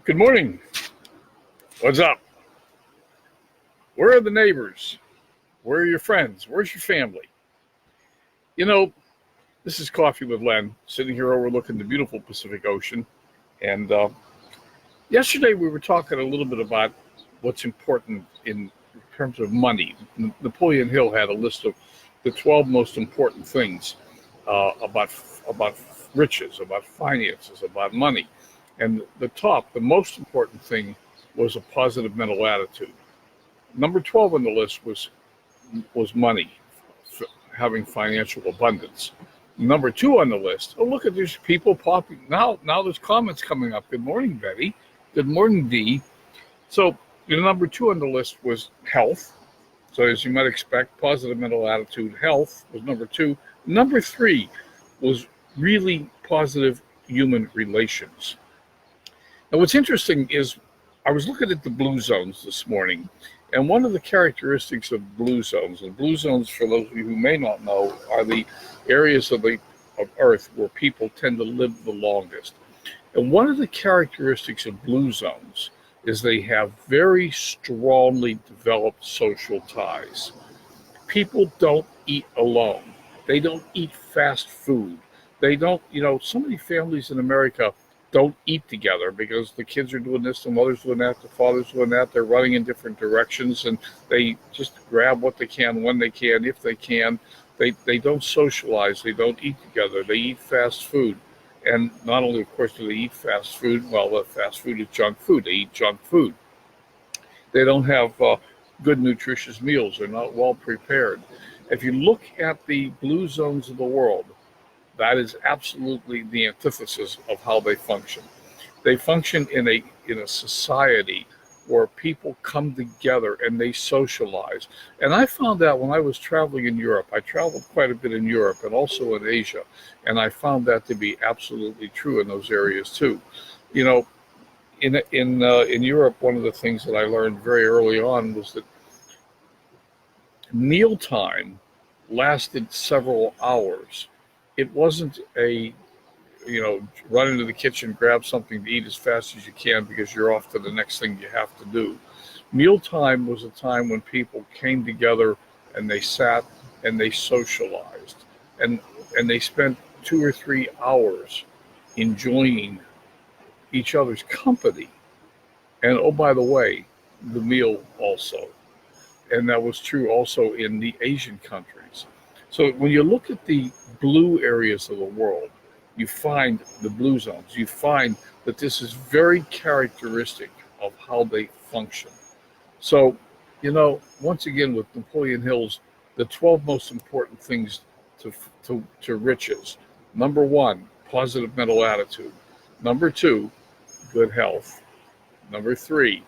Good morning. What's up? Where are the neighbors? Where are your friends? Where's your family? You know, this is Coffee with Len, sitting here overlooking the beautiful Pacific Ocean. And yesterday we were talking a little bit about what's important in terms of money. Napoleon Hill had a list of the 12 most important things about riches, about finances, about money. And the most important thing was a positive mental attitude. Number 12 on the list was money, having financial abundance. Number 2 on the list, oh, look at these people popping. Now there's comments coming up. Good morning, Betty. Good morning, Dee. So number 2 on the list was health. So as you might expect, positive mental attitude, health was number 2. Number 3 was really positive human relations. Now, what's interesting is I was looking at the blue zones this morning, and one of the characteristics of blue zones, and blue zones, for those of you who may not know, are the areas of Earth where people tend to live the longest. And one of the characteristics of blue zones is they have very strongly developed social ties. People don't eat alone. They don't eat fast food. They don't, so many families in America don't eat together because the kids are doing this, the mother's doing that, the father's doing that. They're running in different directions, and they just grab what they can when they can, if they can. They don't socialize. They don't eat together. They eat fast food. And not only, of course, do they eat fast food, well, fast food is junk food. They eat junk food. They don't have good, nutritious meals. They're not well prepared. If you look at the blue zones of the world, that is absolutely the antithesis of how they function. They function in a society where people come together and they socialize. And I found that when I was traveling in Europe. I traveled quite a bit in Europe and also in Asia, and I found that to be absolutely true in those areas too. In Europe, one of the things that I learned very early on was that mealtime lasted several hours. It wasn't run into the kitchen, grab something to eat as fast as you can because you're off to the next thing you have to do. Mealtime was a time when people came together and they sat and they socialized. And they spent 2 or 3 hours enjoying each other's company. And oh, by the way, the meal also. And that was true also in the Asian countries. So when you look at the blue areas of the world, you find the blue zones. You find that this is very characteristic of how they function. So, once again, with Napoleon Hill's, the 12 most important things to riches. Number 1, positive mental attitude. Number 2, good health. Number 3,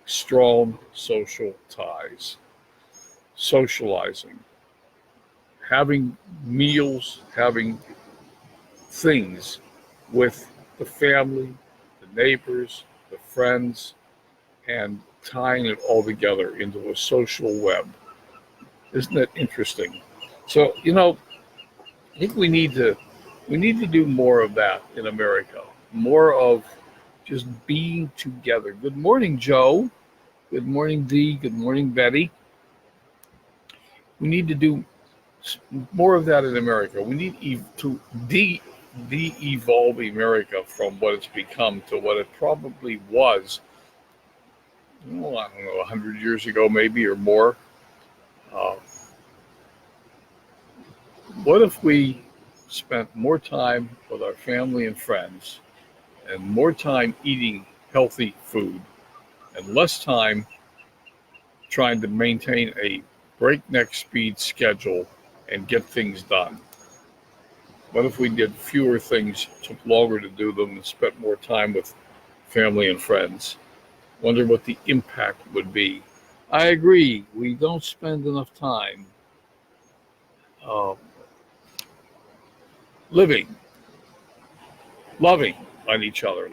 strong social ties. Socializing. Having meals, having things with the family, the neighbors, the friends, and tying it all together into a social web. Isn't that interesting? So, I think we need to do more of that in America. More of just being together. Good morning, Joe. Good morning, Dee. Good morning, Betty. We need to do more of that in America. We need to de-evolve America from what it's become to what it probably was, I don't know, 100 years ago maybe or more. What if we spent more time with our family and friends and more time eating healthy food and less time trying to maintain a breakneck speed schedule and get things done? What if we did fewer things, took longer to do them, and spent more time with family and friends? Wonder what the impact would be. I agree. We don't spend enough time loving on each other.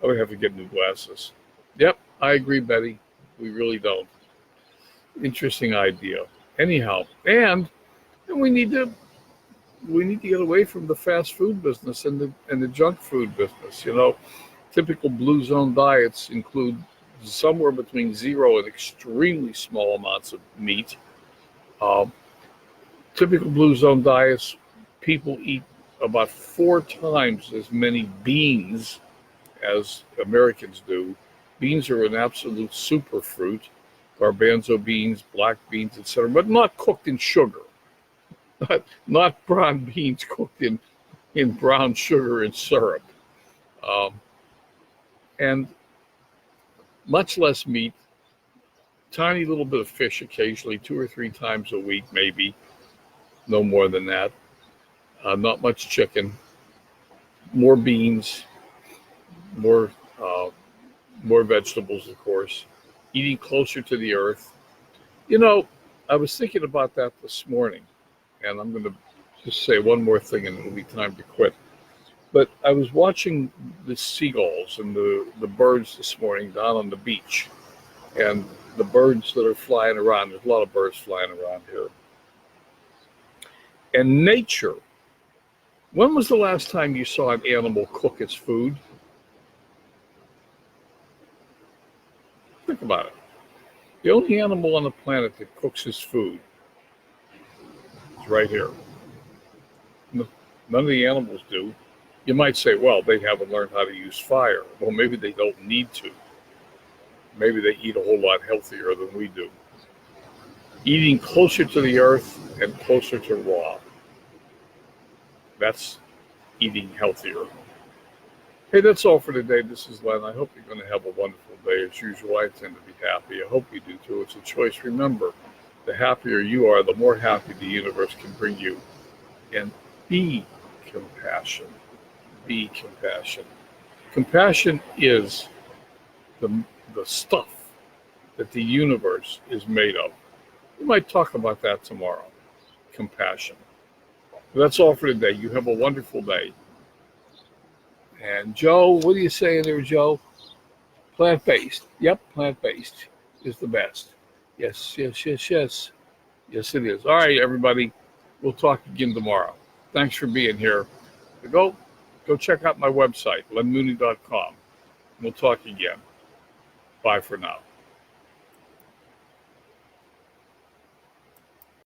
I would have to get new glasses. Yep, I agree, Betty. We really don't. Interesting idea. Anyhow, and we need to we need to get away from the fast food business and the junk food business. Typical blue zone diets include somewhere between 0 and extremely small amounts of meat. Um, Typical blue zone diets, people eat about 4 times as many beans as Americans do. Beans are an absolute superfruit, garbanzo beans, black beans, etc., but not cooked in sugar. Not brown beans cooked in brown sugar and syrup. Um, and much less meat, tiny little bit of fish occasionally, 2 or 3 times a week, maybe, no more than that. Not much chicken, more beans, more vegetables, of course, eating closer to the earth. I was thinking about that this morning, and I'm going to just say one more thing and it'll be time to quit. But I was watching the seagulls and the birds this morning down on the beach, and the birds that are flying around. There's a lot of birds flying around here. And nature, when was the last time you saw an animal cook its food? Think about it. The only animal on the planet that cooks its food is right here. None of the animals do. You might say, well, they haven't learned how to use fire. Well, maybe they don't need to. Maybe they eat a whole lot healthier than we do. Eating closer to the earth and closer to raw. That's eating healthier. Hey, that's all for today. This is Len. I hope you're going to have a wonderful day. As usual, I tend to be happy. I hope you do too. It's a choice. Remember, the happier you are, the more happy the universe can bring you. And be compassion. Be compassion. Compassion is the stuff that the universe is made of. We might talk about that tomorrow. Compassion. That's all for today. You have a wonderful day. And Joe, what are you saying there, Joe? Plant-based. Yep, plant-based is the best. Yes. Yes, it is. All right, everybody. We'll talk again tomorrow. Thanks for being here. Go check out my website, lenmooney.com. We'll talk again. Bye for now.